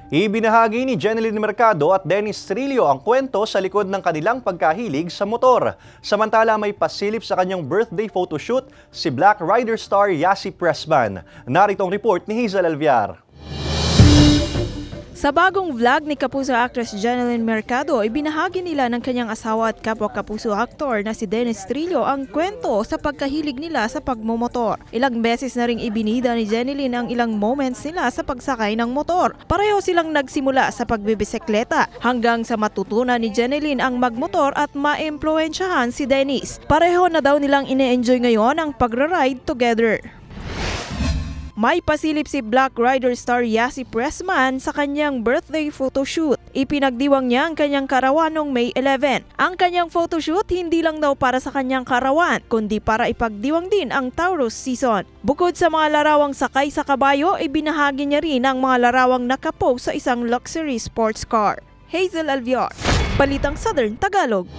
Ibinahagi ni Jeneline Mercado at Dennis Trillo ang kwento sa likod ng kanilang pagkahilig sa motor. Samantala may pasilip sa kanyang birthday photoshoot si Black Rider star Yasi Pressman. Narito ang report ni Hazel Alviar. Sa bagong vlog ni Kapuso actress Jeneline Mercado, ibinahagi nila ng kanyang asawa at kapwa Kapuso actor na si Dennis Trillo ang kwento sa pagkahilig nila sa pagmumotor. Ilang beses na ring ibinida ni Jeneline ang ilang moments nila sa pagsakay ng motor. Pareho silang nagsimula sa pagbibisikleta hanggang sa matutunan ni Jeneline ang magmotor at maimpluwensyahan si Dennis. Pareho na daw nilang ine-enjoy ngayon ang pagra-ride together. May pasilip si Black Rider star Yasi Pressman sa kanyang birthday photoshoot. Ipinagdiwang niya ang kanyang karawan noong May 11. Ang kanyang photoshoot hindi lang daw para sa kanyang karawan, kundi para ipagdiwang din ang Taurus season. Bukod sa mga larawang sakay sa kabayo, ibinahagi niya rin ang mga larawang nakapose sa isang luxury sports car. Hazel Alviar, Balitang Southern Tagalog.